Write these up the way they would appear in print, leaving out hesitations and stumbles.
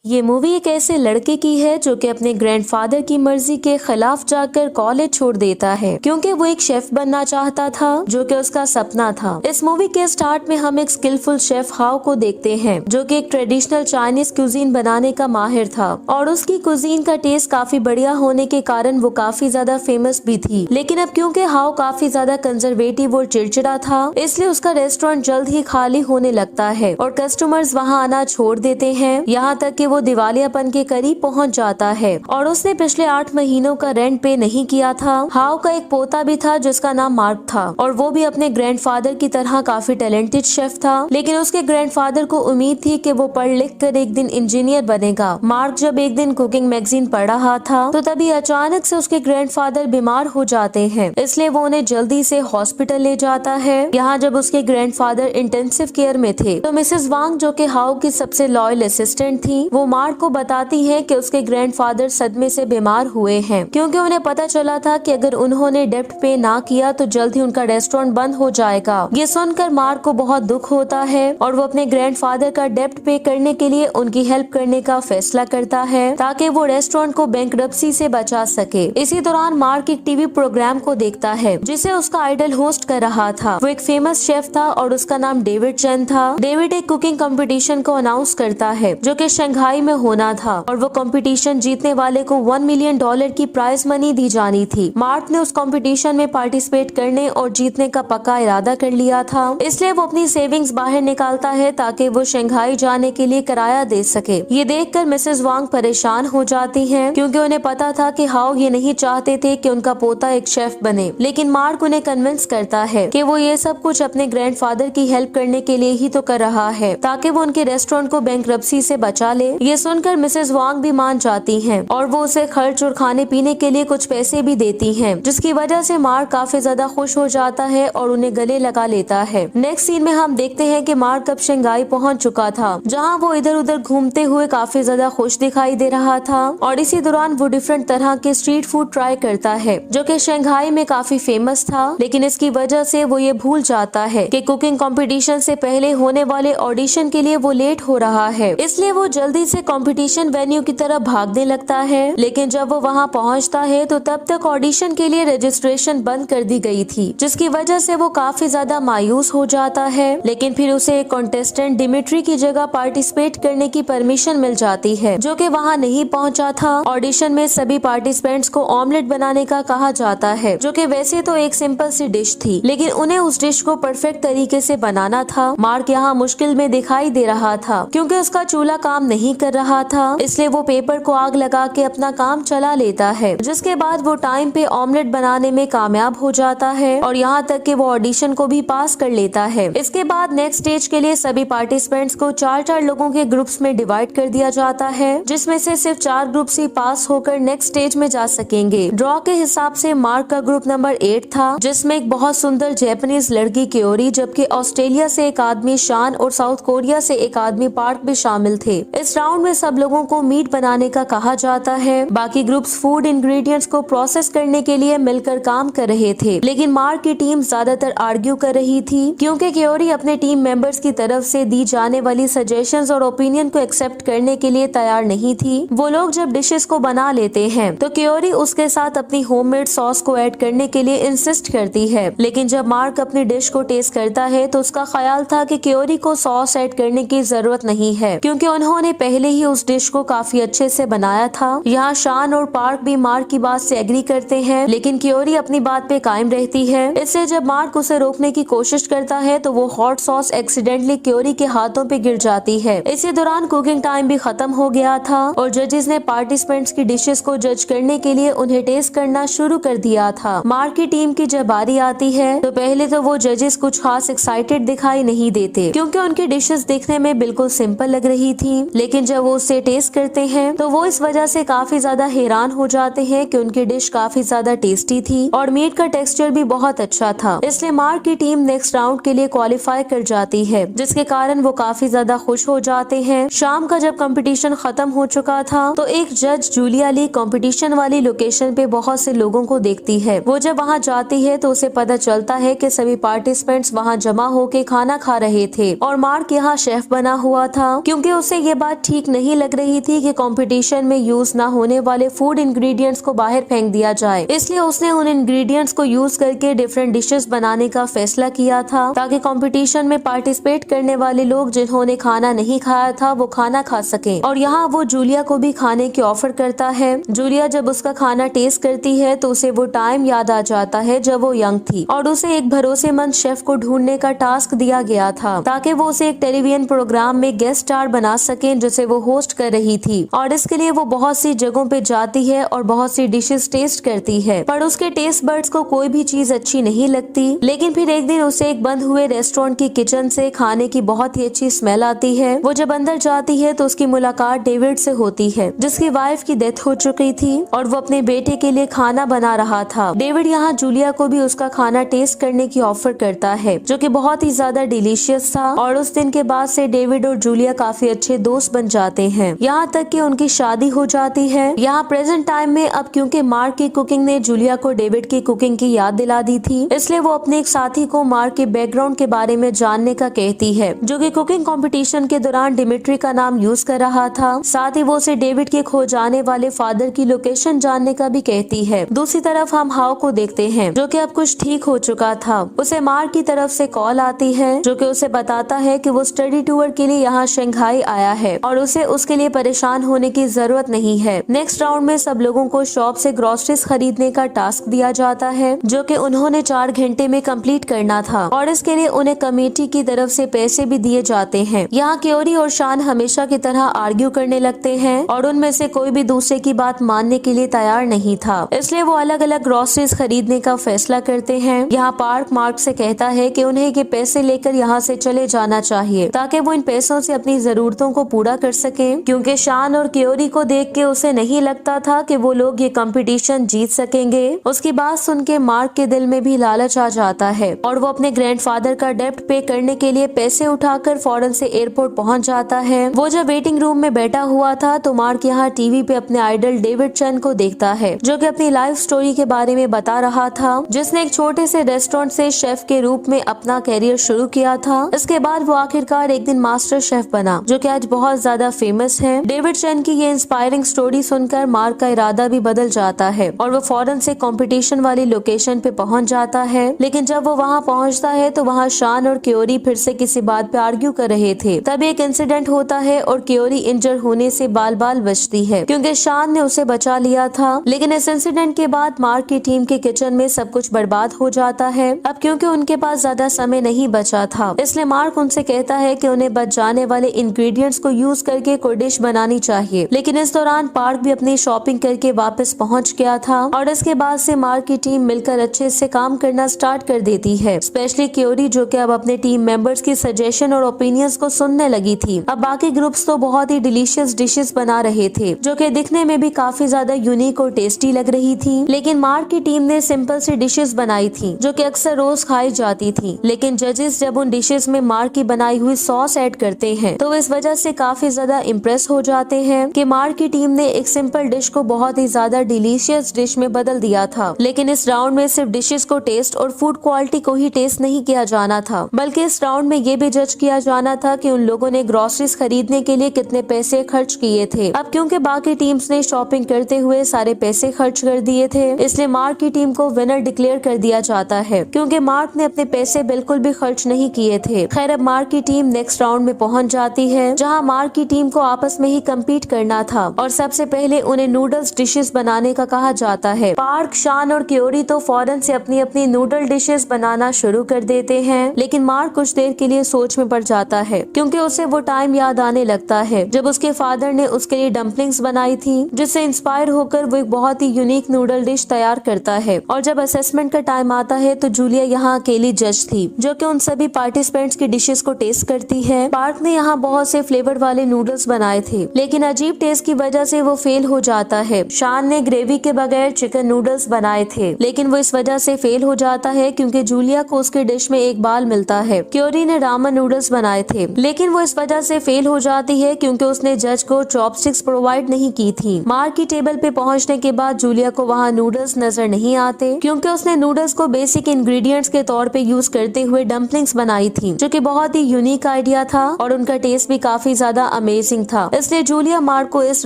ये मूवी एक ऐसे लड़के की है जो कि अपने ग्रैंडफादर की मर्जी के खिलाफ जाकर कॉलेज छोड़ देता है क्योंकि वो एक शेफ बनना चाहता था जो कि उसका सपना था। इस मूवी के स्टार्ट में हम एक स्किलफुल शेफ हाउ को देखते हैं जो कि एक ट्रेडिशनल चाइनीज कुजीन बनाने का माहिर था और उसकी कुजीन का टेस्ट काफी बढ़िया होने के कारण वो काफी ज्यादा फेमस भी थी। लेकिन अब क्योंकि हाउ काफी ज्यादा कंजर्वेटिव और चिड़चिड़ा था इसलिए उसका रेस्टोरेंट जल्द ही खाली होने लगता है और कस्टमर्स वहाँ आना छोड़ देते हैं, यहाँ तक कि वो दिवालियापन के करीब पहुंच जाता है और उसने पिछले 8 महीनों का रेंट पे नहीं किया था। हाउ का एक पोता भी था जिसका नाम मार्क था और वो भी अपने ग्रैंडफादर की तरह काफी टैलेंटेड शेफ था, लेकिन उसके ग्रैंडफादर को उम्मीद थी कि वो पढ़ लिख कर एक दिन इंजीनियर बनेगा। मार्क जब एक दिन कुकिंग मैगजीन पढ़ रहा था तो तभी अचानक से उसके ग्रैंडफादर बीमार हो जाते हैं, इसलिए वो उन्हें जल्दी से हॉस्पिटल ले जाता है। यहाँ जब उसके ग्रैंडफादर इंटेंसिव केयर में थे तो मिसेस वांग जो कि हाउ की सबसे लॉयल असिस्टेंट थी वो मार्क को बताती है कि उसके ग्रैंडफादर सदमे से बीमार हुए हैं क्योंकि उन्हें पता चला था कि अगर उन्होंने डेब्ट पे ना किया तो जल्द ही उनका रेस्टोरेंट बंद हो जाएगा। ये सुनकर मार्क को बहुत दुख होता है और वो अपने ग्रैंडफादर का डेब्ट पे करने के लिए उनकी हेल्प करने का फैसला करता है ताकि वो रेस्टोरेंट को बैंकरप्सी से बचा सके। इसी दौरान मार्क एक टीवी प्रोग्राम को देखता है जिसे उसका आइडल होस्ट कर रहा था। वो एक फेमस शेफ था और उसका नाम डेविड चेन था। डेविड एक कुकिंग कंपटीशन को अनाउंस करता है जो कि शंघाई में होना था और वो कंपटीशन जीतने वाले को $1 मिलियन की प्राइज मनी दी जानी थी। मार्क ने उस कंपटीशन में पार्टिसिपेट करने और जीतने का पक्का इरादा कर लिया था, इसलिए वो अपनी सेविंग्स बाहर निकालता है ताकि वो शंघाई जाने के लिए किराया दे सके। ये देखकर मिसेस वांग परेशान हो जाती हैं क्योंकि उन्हें पता था कि हाउ ये नहीं चाहते थे कि उनका पोता एक शेफ बने, लेकिन मार्क उन्हें कन्विंस करता है कि वो ये सब कुछ अपने ग्रैंडफादर की हेल्प करने के लिए ही तो कर रहा है ताकि वो उनके रेस्टोरेंट को बैंकरप्सी से बचा ले। ये सुनकर मिसेस वांग भी मान जाती हैं और वो उसे खर्च और खाने पीने के लिए कुछ पैसे भी देती हैं, जिसकी वजह से मार्क काफी ज्यादा खुश हो जाता है और उन्हें गले लगा लेता है। नेक्स्ट सीन में हम देखते हैं कि मार्क अब शंघाई पहुंच चुका था जहां वो इधर उधर घूमते हुए काफी ज्यादा खुश दिखाई दे रहा था और इसी दौरान वो डिफरेंट तरह के स्ट्रीट फूड ट्राई करता है जो कि शंघाई में काफी फेमस था, लेकिन इसकी वजह से वो ये भूल जाता है कि कुकिंग कंपटीशन से पहले होने वाले ऑडिशन के लिए वो लेट हो रहा है, इसलिए वो जल्दी से कंपटीशन वेन्यू की तरफ भागने लगता है। लेकिन जब वो वहाँ पहुँचता है तो तब तक ऑडिशन के लिए रजिस्ट्रेशन बंद कर दी गई थी, जिसकी वजह से वो काफी ज्यादा मायूस हो जाता है। लेकिन फिर उसे एक कॉन्टेस्टेंट डिमिट्री की जगह पार्टिसिपेट करने की परमिशन मिल जाती है जो कि वहाँ नहीं पहुँचा था। ऑडिशन में सभी पार्टिसिपेंट्स को ऑमलेट बनाने का कहा जाता है जो कि वैसे तो एक सिंपल सी डिश थी, लेकिन उन्हें उस डिश को परफेक्ट तरीके से बनाना था। मार्क यहाँ मुश्किल में दिखाई दे रहा था क्योंकि उसका चूल्हा काम नहीं कर रहा था, इसलिए वो पेपर को आग लगा के अपना काम चला लेता है, जिसके बाद वो टाइम पे ऑमलेट बनाने में कामयाब हो जाता है और यहाँ तक कि वो ऑडिशन को भी पास कर लेता है। इसके बाद नेक्स्ट स्टेज के लिए सभी पार्टिसिपेंट्स को 4-4 लोगों के ग्रुप्स में डिवाइड कर दिया जाता है, जिसमें से सिर्फ 4 ग्रुप्स ही पास होकर नेक्स्ट स्टेज में जा सकेंगे। ड्रॉ के हिसाब से मार्क का ग्रुप नंबर 8 था जिसमें एक बहुत सुंदर जैपनीज लड़की क्योरी, जबकि ऑस्ट्रेलिया से एक आदमी शान और साउथ कोरिया से एक आदमी पार्क भी शामिल थे। इस राउंड में सब लोगों को मीट बनाने का कहा जाता है। बाकी ग्रुप्स फूड इंग्रेडिएंट्स को प्रोसेस करने के लिए मिलकर काम कर रहे थे, लेकिन मार्क की टीम ज्यादातर आर्ग्यू कर रही थी क्योंकि क्योरी अपने टीम मेंबर्स की तरफ से दी जाने वाली सजेशंस और ओपिनियन को एक्सेप्ट करने के लिए तैयार नहीं थी। वो लोग जब डिशेस को बना लेते हैं तो क्योरी उसके साथ अपनी होममेड सॉस को ऐड करने के लिए इंसिस्ट करती है, लेकिन जब मार्क अपनी डिश को टेस्ट करता है तो उसका ख्याल था कि क्योरी को सॉस ऐड करने की जरूरत नहीं है क्योंकि उन्होंने पहले ही उस डिश को काफी अच्छे से बनाया था। यहाँ शान और पार्क भी मार्क की बात से एग्री करते हैं, लेकिन क्योरी अपनी बात पे कायम रहती है। इससे जब मार्क उसे रोकने की कोशिश करता है तो वो हॉट सॉस एक्सीडेंटली क्योरी के हाथों पे गिर जाती है। इसी दौरान कुकिंग टाइम भी खत्म हो गया था और जजेस ने पार्टिसिपेंट्स की डिशेस को जज करने के लिए उन्हें टेस्ट करना शुरू कर दिया था। मार्क की टीम की जब बारी आती है तो पहले तो वो जजेस कुछ खास एक्साइटेड दिखाई नहीं देते क्योंकि उनकी डिशेस देखने में बिल्कुल सिंपल लग रही थी, लेकिन जब वो उसे टेस्ट करते हैं तो वो इस वजह से काफी ज्यादा हैरान हो जाते हैं कि उनकी डिश काफी ज्यादा टेस्टी थी और मीट का टेक्सचर भी बहुत अच्छा था। इसलिए मार्क की टीम नेक्स्ट राउंड के लिए क्वालिफाई कर जाती है, जिसके कारण वो काफी ज्यादा खुश हो जाते हैं। शाम का जब कंपटीशन खत्म हो चुका था तो एक जज जूलिया ली कंपटीशन वाली लोकेशन पे बहुत से लोगों को देखती है। वो जब वहाँ जाती है तो उसे पता चलता है कि सभी पार्टिसिपेंट्स वहाँ जमा होके खाना खा रहे थे और मार्क यहाँ शेफ बना हुआ था क्योंकि उसे ये बात ठीक नहीं लग रही थी कि कंपटीशन में यूज ना होने वाले फूड इंग्रेडिएंट्स को बाहर फेंक दिया जाए, इसलिए उसने उन इंग्रेडिएंट्स को यूज करके डिफरेंट डिशेस बनाने का फैसला किया था ताकि कंपटीशन में पार्टिसिपेट करने वाले लोग जिन्होंने खाना नहीं खाया था वो खाना खा सके। और यहाँ वो जूलिया को भी खाने की ऑफर करता है। जूलिया जब उसका खाना टेस्ट करती है तो उसे वो टाइम याद आ जाता है जब वो यंग थी और उसे एक भरोसेमंद शेफ को ढूंढने का टास्क दिया गया था ताकि वो उसे एक टेलीविजन प्रोग्राम में गेस्ट स्टार बना सके जिसे वो होस्ट कर रही थी। और इसके लिए वो बहुत सी जगहों पे जाती है और बहुत सी डिशेस टेस्ट करती है, पर उसके टेस्ट बर्ड्स को कोई भी चीज अच्छी नहीं लगती। लेकिन फिर एक दिन उसे एक बंद हुए रेस्टोरेंट की किचन से खाने की बहुत ही अच्छी स्मेल आती है। वो जब अंदर जाती है तो उसकी मुलाकात डेविड से होती है जिसकी वाइफ की डेथ हो चुकी थी और वो अपने बेटे के लिए खाना बना रहा था। डेविड यहाँ जूलिया को भी उसका खाना टेस्ट करने की ऑफर करता है जो कि बहुत ही ज्यादा डिलीशियस था और उस दिन के बाद से डेविड और जूलिया काफी अच्छे दोस्त बन जाते हैं, यहाँ तक कि उनकी शादी हो जाती है। यहाँ प्रेजेंट टाइम में अब क्योंकि मार्क की कुकिंग ने जूलिया को डेविड की कुकिंग की याद दिला दी थी, इसलिए वो अपने एक साथी को मार्क के बैकग्राउंड के बारे में जानने का कहती है जो कि कुकिंग कंपटीशन के दौरान डिमिट्री का नाम यूज कर रहा था। साथ ही वो उसे डेविड के खो जाने वाले फादर की लोकेशन जानने का भी कहती है। दूसरी तरफ हम हाउ को देखते हैं जो कि अब कुछ ठीक हो चुका था। उसे मार्क की तरफ से कॉल आती है जो कि उसे बताता है कि वो स्टडी टूर के लिए यहाँ शंघाई आया है और उसे उसके लिए परेशान होने की जरूरत नहीं है। नेक्स्ट राउंड में सब लोगों को शॉप से ग्रोसरीज खरीदने का टास्क दिया जाता है जो कि उन्होंने 4 घंटे में कंप्लीट करना था और इसके लिए उन्हें कमेटी की तरफ से पैसे भी दिए जाते हैं। यहाँ क्योरी और शान हमेशा की तरह आर्ग्यू करने लगते हैं और उनमें से कोई भी दूसरे की बात मानने के लिए तैयार नहीं था, इसलिए वो अलग अलग ग्रोसरीज खरीदने का फैसला करते हैं। यहाँ पार्क मार्क से कहता है कि उन्हें ये पैसे लेकर यहाँ से चले जाना चाहिए ताकि वो इन पैसों से अपनी जरूरतों को पूरा कर सके, क्योंकि शान और क्योरी को देख के उसे नहीं लगता था कि वो लोग ये कंपटीशन जीत सकेंगे। उसकी बात सुन के मार्क के दिल में भी लालच आ जाता है और वो अपने ग्रैंडफादर का डेब्ट पे करने के लिए पैसे उठाकर फौरन से एयरपोर्ट पहुंच जाता है। वो जब वेटिंग रूम में बैठा हुआ था तो मार्क यहाँ टीवी पे अपने आइडल डेविड चैन को देखता है जो कि अपनी लाइफ स्टोरी के बारे में बता रहा था, जिसने एक छोटे से रेस्टोरेंट से शेफ के रूप में अपना कैरियर शुरू किया था। इसके बाद वो आखिरकार एक दिन मास्टर शेफ बना जो कि आज बहुत ज्यादा फेमस है। डेविड चैन की ये इंस्पायरिंग स्टोरी सुनकर मार्क का इरादा भी बदल जाता है और वो फौरन से कंपटीशन वाली लोकेशन पे पहुंच जाता है। लेकिन जब वो वहां पहुंचता है तो वहां शान और क्योरी फिर से किसी बात पे आर्ग्यू कर रहे थे। तभी एक इंसिडेंट होता है और क्योरी इंजर होने से बाल बाल बचती है क्योंकि शान ने उसे बचा लिया था। लेकिन इस इंसिडेंट के बाद मार्क की टीम के किचन में सब कुछ बर्बाद हो जाता है। अब क्योंकि उनके पास ज्यादा समय नहीं बचा था, इसलिए मार्क उनसे कहता है कि उन्हें बच जाने वाले इंग्रेडिएंट्स को यूज करके कोई डिश बनानी चाहिए। लेकिन इस दौरान पार्क भी अपनी शॉपिंग करके वापस पहुंच गया था और इसके बाद से मार्क की टीम मिलकर अच्छे से काम करना स्टार्ट कर देती है, स्पेशली क्योरी जो कि अब अपने टीम मेंबर्स की सजेशन और ओपिनियंस को सुनने लगी थी। अब बाकी ग्रुप्स तो बहुत ही डिलीशियस डिशेस बना रहे थे जो कि दिखने में भी काफी ज्यादा यूनिक और टेस्टी लग रही थी। लेकिन मार्क की टीम ने सिंपल सी डिशेस बनाई थी जो कि अक्सर रोज खाई जाती थी। लेकिन जजेस जब उन डिशेस में मार्क की बनाई हुई सॉस ऐड करते हैं तो इस वजह से काफी ज्यादा इम्प्रेस हो जाते हैं कि मार्क की टीम ने एक सिंपल डिश को बहुत ही ज्यादा डिलीशियस डिश में बदल दिया था। लेकिन इस राउंड में सिर्फ डिशेस को टेस्ट और फूड क्वालिटी को ही टेस्ट नहीं किया जाना था, बल्कि इस राउंड में ये भी जज किया जाना था कि उन लोगों ने ग्रोसरीज खरीदने के लिए कितने पैसे खर्च किए थे। अब क्योंकि बाकी टीम्स ने शॉपिंग करते हुए सारे पैसे खर्च कर दिए थे, इसलिए मार्क की टीम को विनर डिक्लेयर कर दिया जाता है क्योंकि मार्क ने अपने पैसे बिल्कुल भी खर्च नहीं किए थे। खैर अब मार्क की टीम नेक्स्ट राउंड में पहुंच जाती है जहां मार्क की टीम को आपस में ही कम्पीट करना था और सबसे पहले उन्हें नूडल्स डिशेस बनाने का कहा जाता है। पार्क, शान और क्योरी तो फौरन से अपनी अपनी नूडल डिशेस बनाना शुरू कर देते हैं, लेकिन मार्क कुछ देर के लिए सोच में पड़ जाता है क्योंकि उसे वो टाइम याद आने लगता है जब उसके फादर ने उसके लिए डम्पलिंग्स बनाई थी, जिससे इंस्पायर होकर वो एक बहुत ही यूनिक नूडल डिश तैयार करता है। और जब असेसमेंट का टाइम आता है तो जूलिया यहाँ अकेली जज थी जो कि उन सभी पार्टिसिपेंट्स की डिशेस को टेस्ट करती है। पार्क ने यहाँ बहुत से फ्लेवर वाले नूडल्स बनाए थे लेकिन अजीब टेस्ट की वजह से वो फेल हो जाता है। शान ने ग्रेवी के बगैर चिकन नूडल्स बनाए थे लेकिन वो इस वजह से फेल हो जाता है क्योंकि जूलिया को उसके डिश में एक बाल मिलता है। क्योरी ने रामन नूडल्स बनाए थे लेकिन वो इस वजह से फेल हो जाती है क्योंकि उसने जज को चॉपस्टिक्स प्रोवाइड नहीं की थी। मार्क की टेबल पे पहुंचने के बाद जूलिया को वहाँ नूडल्स नजर नहीं आते क्योंकि उसने नूडल्स को बेसिक इंग्रेडिएंट्स के तौर पे यूज करते हुए डम्पलिंग्स बनाई थी जो कि बहुत ही यूनिक आइडिया था और उनका टेस्ट भी काफी ज्यादा अमेजिंग था, इसलिए जूलिया मार्क को इस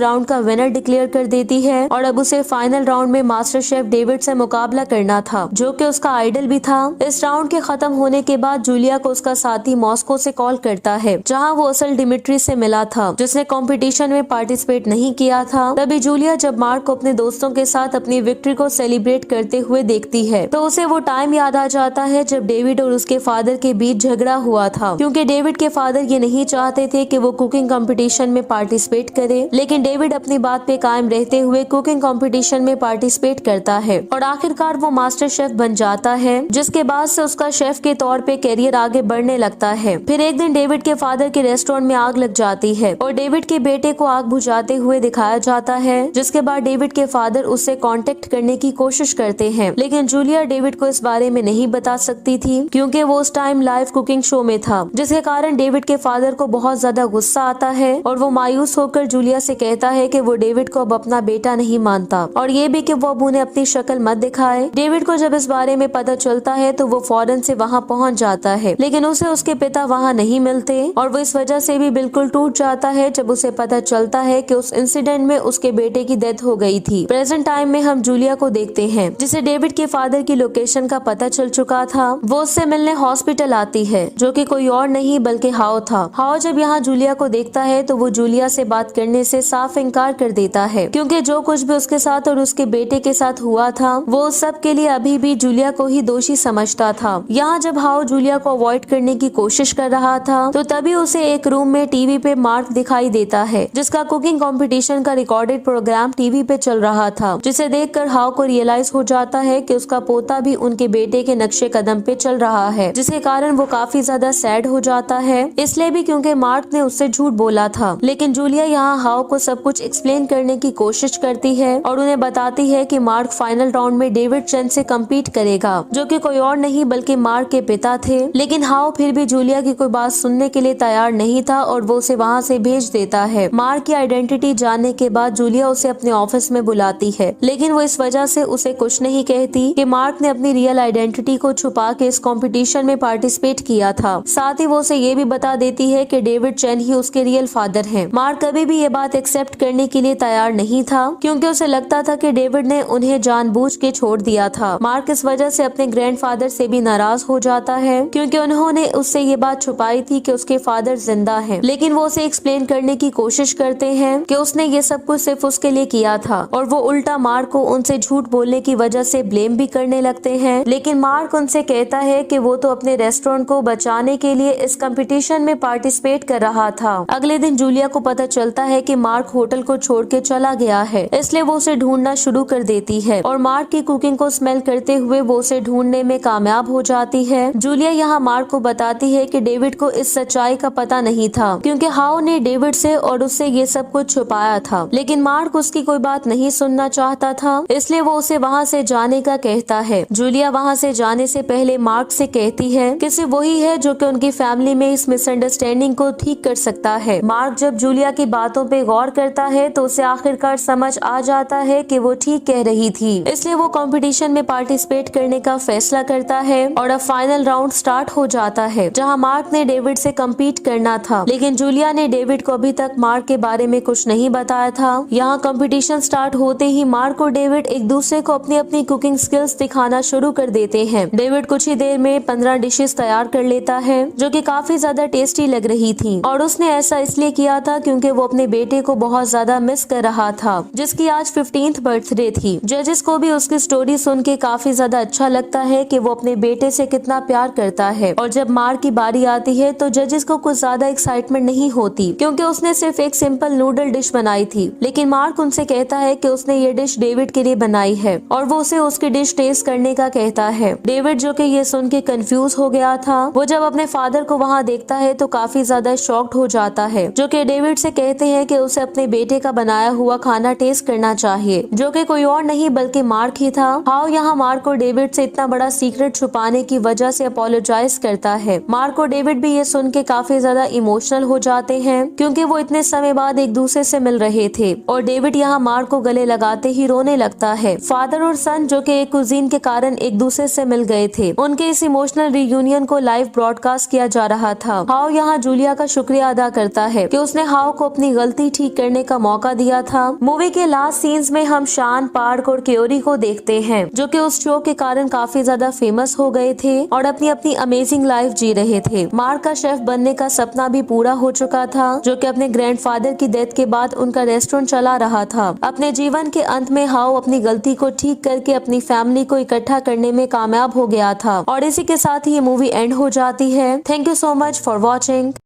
राउंड का विनर डिक्लेयर कर देती है और अब उसे फाइनल राउंड में मास्टर शेफ डेविड से मुकाबला करना था, जो कि उसका आइडल भी था। इस राउंड के खत्म होने के बाद जूलिया को उसका साथी मॉस्को से कॉल करता है, जहां वो असल डिमिट्री से मिला था, जिसने कंपटीशन में पार्टिसिपेट नहीं किया था। तभी जूलिया जब मार्क को अपने दोस्तों के साथ अपनी विक्ट्री को सेलिब्रेट करते हुए देखती है तो उसे वो टाइम याद आ जाता है जब डेविड और उसके फादर के बीच झगड़ा हुआ था, क्योंकि डेविड के फादर ये नहीं चाहते थे कि वो कुकिंग कंपटीशन में पार्टिसिपेट करे, लेकिन डेविड अपनी बात पे कायम रहते हुए कुकिंग कंपटीशन में पार्टिसिपेट करता है और आखिरकार वो मास्टर शेफ बन जाता है, जिसके बाद से उसका शेफ के तौर पे कैरियर आगे बढ़ने लगता है। फिर एक दिन डेविड के फादर के रेस्टोरेंट में आग लग जाती है और डेविड के बेटे को आग बुझाते हुए दिखाया जाता है, जिसके बाद डेविड के फादर उससे कांटेक्ट करने की कोशिश करते हैं, लेकिन जूलिया डेविड को इस बारे में नहीं बता सकती थी, क्योंकि वो उस टाइम लाइव कुकिंग शो में था, जिसके कारण डेविड के फादर को बहुत ज्यादा गुस्सा आता है और वो मायूस होकर जूलिया से कहता है कि वो डेविड को अब अपना बेटा नहीं मानता और ये भी कि वो अब उन्हें अपनी शक्ल मत दिखाए। डेविड को जब इस बारे में पता चलता है तो वो फौरन से वहाँ पहुँच जाता है, लेकिन उसे उसके पिता वहाँ नहीं मिलते और वो इस वजह से भी बिल्कुल टूट जाता है जब उसे पता चलता है कि उस इंसिडेंट में उसके बेटे की डेथ हो गई थी। प्रेजेंट टाइम में हम जूलिया को देखते हैं, जिसे डेविड के फादर की लोकेशन का पता चल चुका था। वो उससे मिलने हॉस्पिटल आती है, जो कि कोई और नहीं बल्कि हाओ था। हाओ जब यहाँ जूलिया को देखता है तो वो जूलिया से बात करने से साफ इनकार कर देता है, क्योंकि जो कुछ भी उसके साथ और उसके बेटे के साथ हुआ था वो सब के लिए अभी भी जूलिया को ही दोषी समझता था। यहाँ जब हाओ जूलिया को अवॉइड करने की कोशिश कर रहा था तो तभी उसे एक रूम में टीवी पे मार्क दिखाई देता है, जिसका कुकिंग कंपटीशन का रिकॉर्डेड प्रोग्राम टीवी पे चल रहा था, जिसे देखकर हाओ को रियलाइज हो जाता है कि उसका पोता भी उनके बेटे के नक्शे कदम पे चल रहा है, जिसके कारण वो काफी ज्यादा सैड हो जाता है, इसलिए भी क्योंकि मार्क ने उससे झूठ बोला था। लेकिन जूलिया यहाँ हाओ को सब कुछ एक्सप्लेन करने की कोशिश करती है और उन्हें बताती है कि मार्क फाइनल राउंड में डेविड चेन से कम्पीट करेगा, जो कि कोई और नहीं बल्कि मार्क के पिता थे। लेकिन हाओ फिर भी जूलिया की कोई बात सुनने के लिए तैयार नहीं था और वो उसे वहाँ से भेज देता है। मार्क की आइडेंटिटी जानने के बाद जूलिया उसे अपने ऑफिस में बुलाती है, लेकिन वो इस वजह से उसे कुछ नहीं कहती कि मार्क ने अपनी रियल आइडेंटिटी को छुपा के इस कंपटीशन में पार्टिसिपेट किया था। साथ ही वो उसे ये भी बता देती है कि डेविड चेन ही उसके रियल फादर हैं। मार्क कभी भी ये बात एक्सेप्ट करने के लिए तैयार नहीं था, क्योंकि उसे लगता था कि डेविड ने उन्हें जानबूझ के छोड़ दिया था। मार्क इस वजह से अपने ग्रैंडफादर से भी नाराज हो जाता है, क्योंकि उन्होंने उससे ये बात छुपाई थी कि उसके फादर जिंदा हैं। लेकिन वो उसे एक्सप्लेन करने की कोशिश करते हैं कि उसने ये सब कुछ सिर्फ उसके लिए किया था और वो उल्टा मार्क को उनसे झूठ बोलने की वजह से ब्लेम भी करने लगते हैं। लेकिन मार्क उनसे कहता है कि वो तो अपने रेस्टोरेंट को बचाने के लिए इस कंपटीशन में पार्टिसिपेट कर रहा था। अगले दिन जूलिया को पता चलता है कि मार्क होटल को छोड़ के चला गया है, इसलिए वो उसे ढूंढना शुरू कर देती है और मार्क की कुकिंग को स्मेल करते हुए वो उसे ढूंढने में कामयाब हो जाती है। जूलिया यहाँ मार्क को बताती है कि डेविड को इस सच्चाई का पता नहीं था, क्योंकि हाओ ने डेविड से और उससे ये सब कुछ छुपाया था। लेकिन मार्क उसकी कोई बात नहीं सुनना चाहता था, इसलिए वो उसे वहाँ से जाने का कहता है। जूलिया वहाँ से जाने से पहले मार्क से कहती है कि सिर्फ वही है जो कि उनकी फैमिली में इस मिसअंडरस्टैंडिंग को ठीक कर सकता है। मार्क जब जूलिया की बातों पे गौर करता है तो उसे आखिरकार समझ आ जाता है कि वो ठीक कह रही थी, इसलिए वो कंपटीशन में पार्टिसिपेट करने का फैसला करता है और अब फाइनल राउंड स्टार्ट हो जाता है, जहाँ मार्क ने डेविड से कम्पीट करना था। लेकिन जूलिया ने डेविड को अभी तक मार्क के बारे में कुछ नहीं बताया था। यहाँ कंपटीशन स्टार्ट होते ही मार्क और डेविड एक दूसरे को अपनी अपनी कुकिंग स्किल्स दिखाना शुरू कर देते हैं। डेविड कुछ ही देर में 15 डिशेस तैयार कर लेता है, जो कि काफी ज्यादा टेस्टी लग रही थी और उसने ऐसा इसलिए किया था क्योंकि वो अपने बेटे को बहुत ज्यादा मिस कर रहा था, जिसकी आज 15th बर्थडे थी। जजेस को भी उसकी स्टोरी सुन के काफी ज्यादा अच्छा लगता है कि वो अपने बेटे से कितना प्यार करता है। और जब मार्क की बारी आती है तो जजेस को कुछ ज्यादा एक्साइटमेंट नहीं होती, क्योंकि उसने सिर्फ एक सिंपल नूडल डिश बनाई थी। लेकिन मार्क उनसे कहता है कि उसने ये डिश डेविड के लिए बनाई है और वो उसे उसकी डिश टेस्ट करने का कहता है। डेविड जो कि ये सुन के कंफ्यूज हो गया था, वो जब अपने फादर को वहाँ देखता है तो काफी ज्यादा शॉक्ड हो जाता है, जो कि डेविड से कहते हैं कि उसे अपने बेटे का बनाया हुआ खाना टेस्ट करना चाहिए, जो कि कोई और नहीं बल्कि मार्क ही था। हाओ यहाँ मार्क और डेविड से इतना बड़ा सीक्रेट छुपाने की वजह से अपोलोजाइज करता है। मार्क और डेविड भी ये सुन के काफी ज्यादा इमोशनल हो जाते हैं, क्योंकि वो इतने समय बाद एक दूसरे से मिल रहे थे और डेविड यहाँ मार्क को गले लगाते ही रोने लगता है। फादर और सन जो कि एक कुजीन के कारण एक दूसरे से मिल गए थे, उनके इस इमोशनल रियूनियन को लाइव ब्रॉडकास्ट किया जा रहा था। हाओ यहाँ जूलिया का शुक्रिया अदा करता करता है कि उसने हाउ को अपनी गलती ठीक करने का मौका दिया था। मूवी के लास्ट सीन्स में हम शान, पार्क और क्योरी को देखते हैं जो कि उस शो के कारण काफी ज्यादा फेमस हो गए थे और अपनी अपनी अमेजिंग लाइफ जी रहे थे। मार्क का शेफ बनने का सपना भी पूरा हो चुका था जो कि अपने ग्रैंडफादर की डेथ के बाद उनका रेस्टोरेंट चला रहा था। अपने जीवन के अंत में हाउ अपनी गलती को ठीक करके अपनी फैमिली को इकट्ठा करने में कामयाब हो गया था और इसी के साथ ही ये मूवी एंड हो जाती है। Thank you so much for watching.